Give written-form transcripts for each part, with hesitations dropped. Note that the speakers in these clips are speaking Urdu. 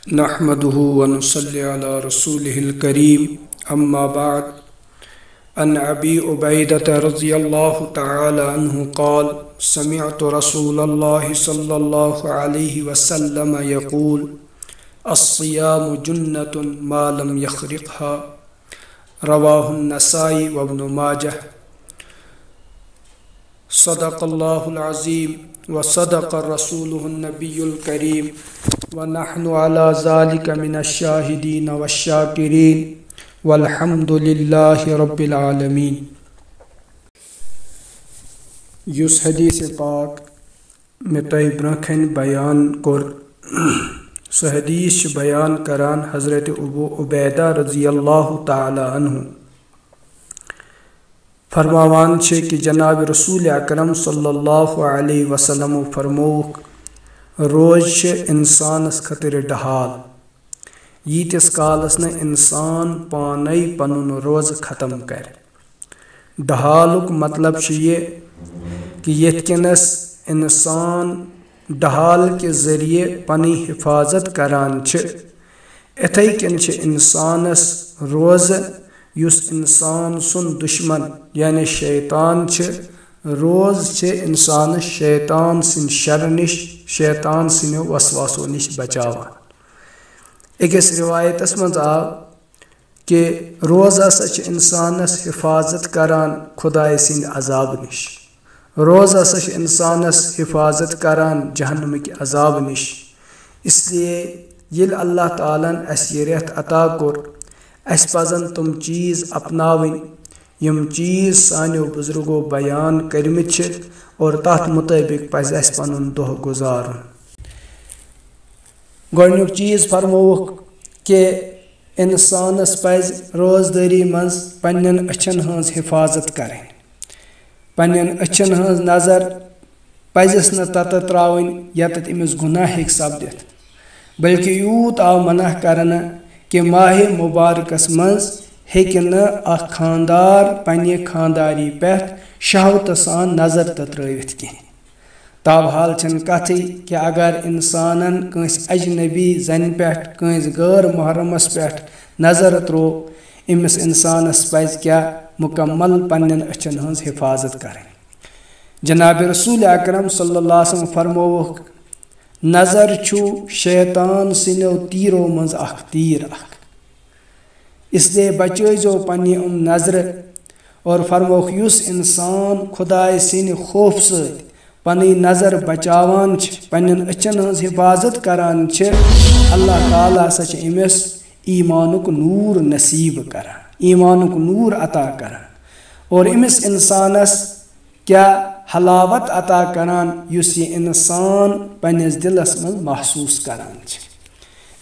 نحمده ونصلي على رسوله الكريم أما بعد عن أبي عبيدة رضي الله تعالى عنه قال سمعت رسول الله صلى الله عليه وسلم يقول الصيام جنة ما لم يخرقها رواه النسائي وابن ماجه صدق الله العظيم وصدق رسوله النبي الكريم ونحن على ذلك من الشاهدين والشاكرين والحمد لله رب العالمين. یُس حدیث پاک میں تۄہہِ برونٛہہ کَنہِ بیان کوٚر سُہ حدیث چھُ بیان کران حضرت ابو عبیدہ رضی اللہ تعالی عنہ فرماوان چھِ کہ جناب رسول اکرم صلی اللہ علیہ وسلم فرمووُکھ روز چھِ اِنسانس خٲطرٕ ڈہال ییٖتِس کالس نہٕ اِنسان پانے پنُن روزٕ ختم کرِ. ڈہالُک مطلب چھُ یہِ کہ یِتھ کٔنَس اِنسان ڈہال کہِ ذٔریعہٕ پنٕنۍ حفاظت کران چھِ اِتھَے کٔنۍ چھِ اِنسانس روزٕ یُس اِنسان سُنٛد دُشمن یعنی شیطان چھِ روز چھِ اِنسانس شیطان سٕنٛدِ شرٕ نِش شیطان سٕنٛدیو وسواسو نِش بچاوان. أکِس رِوایتس منٛز آو کہ روز ہسا چھِ اِنسانس حفاظت کران خۄداے سٕنٛدِ عذابہٕ نِش. روز ہسا چھِ اِنسانس حفاظت کران جہنمٕکۍ عذابہٕ نِش. اسلیے ییٚلہِ اللہ تعالیٰ ہن اَسہِ یہِ رٮ۪تھ عطا کوٚر اَسہِ پزن تِم چیٖز اپناوٕنۍ یِم چیٖز سانیو بُزرگو بیان کٔرمٕتۍ چھِ اور تتھ مُطٲبق پزِ اَسہِ پنُن دۄہ گُزارُن. گۄڈنیُک چیٖز فرمووُکھ کہ اِنسانس پزِ روزدٲری منٛز پننٮ۪ن أچھن ہٕنٛز حفاظت کرٕنۍ. پننٮ۪ن أچھن ہٕنٛز نظر پزٮ۪س نہٕ تتتھ تراوٕنۍ ییٚتٮ۪تھ أمِس گُناہ ہیٚکہِ سپدِتھ بلکہِ یوٗت آو منع کرنہٕ کہ ماہِ مُبارکس منٛز ہیٚکہِ نہٕ اکھ خاندار پننہِ خانداری پٮ۪ٹھ شہوتہٕ سان نظر تہِ ترٲوِتھ کینٛہہ. تابحال چھنہٕ کتھٕے کہ اگر انسانن کٲنٛسہِ اجنبی زنہِ پٮ۪ٹھ کٲنٛسہِ غٲر محرمس پٮ۪ٹھ نظر ترٛوو أمِس انسانس پزِ کیٛاہ مُکمل پننٮ۪ن أچھن ہٕنٛز حفاظت کرٕنۍ. جناب رسول اکرم صلی اللہ علیہ وسلم فرمووُکھ نظر چھُ شیطان سٕنٛدیو تیٖرو منٛز اکھ تیٖر اکھ اسلیے بچٲیزیو پننہِ نظرٕ اور فرمووُکھ یُس انسان خۄداے سٕنٛدِ خوفہٕ سۭتۍ پنٕنۍ نظر بچاوان چھِ پننٮ۪ن أچھن ہٕنٛز حفاظت کران چھِ اللہ تعالیٰ ہسا چھِ أمِس ایٖمانُک نوٗر نصیٖب کران ایٖمانُک نوٗر عطا کران اور أمِس انسانس کیٛاہ حلاوت عطا کران یُس یہِ انسان پننِس دِلس منٛز محسوٗس کران چھِ.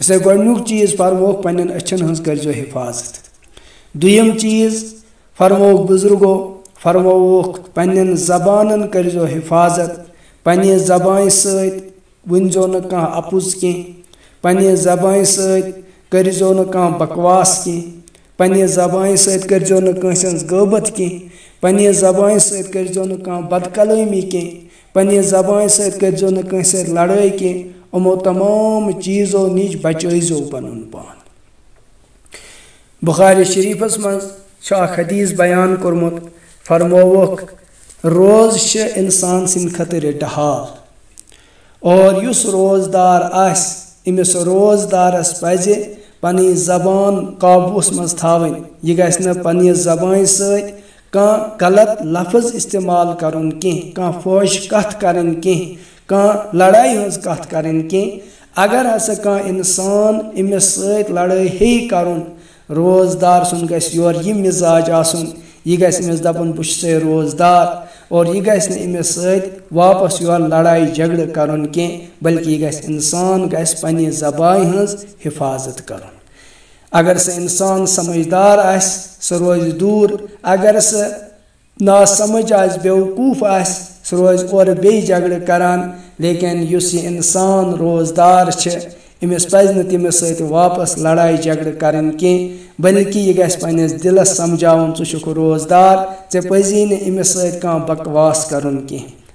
اسلیے گۄڈنیُک چیٖز فرمووُکھ پننٮ۪ن أچھن ہٕنٛز کٔرزیو حفاظت. دوٚیِم چیٖز فرمووُکھ بُزرگو فرمووُکھ پننٮ۪ن زبانن کٔرزیو حفاظت. پننہِ زبانہِ سۭتۍ ؤنزیو نہٕ کانٛہہ اپُز کینٛہہ پننہِ زبانہِ سۭتۍ کٔرزیو نہٕ کانٛہہ بکواس کینٛہہ پننہِ زبانہِ سۭتۍ کٔرزیو نہٕ کٲنٛسہِ ہٕنٛز غٲبت کینٛہہ پننہِ زبانہِ سۭتۍ کٔرزیو نہٕ کانٛہہ بدکلٲمی کینٛہہ پننہِ زبانہِ سۭتۍ کٔرزیو نہٕ کٲنٛسہِ سۭتۍ لڑٲے کینٛہہ. یِمو تمام چیٖزو نِش بچٲیزیو پنُن پان. بخاری شریٖفس منٛز چھُ اکھ حدیٖث بیان کوٚرمُت فرمووُکھ روز چھِ انسان سٕنٛدِ خٲطرٕ ڈہال اور یُس روزدار آسہِ أمِس روزدارس پزِ پنٕنۍ زبان قابوٗوس منٛز تھاوٕنۍ. یہِ گژھِ نہٕ پننہِ زبانہِ سۭتۍ کانٛہہ غلط لفظ استعمال کرُن کینٛہہ کانٛہہ فٲحِش کتھ کرٕنۍ کینٛہہ کانٛہہ لڑٲے ہٕنٛز کتھ کرٕنۍ کینٛہہ. اگر ہسا کانٛہہ انسان أمِس سۭتۍ لڑٲے ہیٚیہِ کرُن روزدار سُنٛد گژھِ یورٕ یہِ مِزاج آسُن یہِ گژھِ أمِس دپُن بہٕ چھُسے روزدار اور یہِ گژھِ نہٕ أمِس سۭتۍ واپس یورٕ لڑایہِ جھگڑٕ کرُن کینٛہہ بلکہِ یہِ گژھِ انسان گژھِ پننہِ زبانہِ ہٕنٛز حفاظت کرُن. اگر سُہ انسان سمجھدار آسہِ سُہ روزِ دوٗر اگر سُہ ناسمجھ آسہِ بیوقوٗف آسہِ سُہ روزِ اورٕ بیٚیہِ جھگڑٕ کران. لیکن یُس یہِ انسان روزدار چھِ أمِس پزِ نہٕ تٔمِس سۭتۍ واپس لڑایہِ جھگڑٕ کرٕنۍ کینٛہہ بلکہِ یہِ گژھِ پننِس دِلس سمجھاوُن ژٕ چھُکھ روزدار ژےٚ پزی نہٕ أمِس سۭتۍ کانٛہہ بکواس کرُن کینٛہہ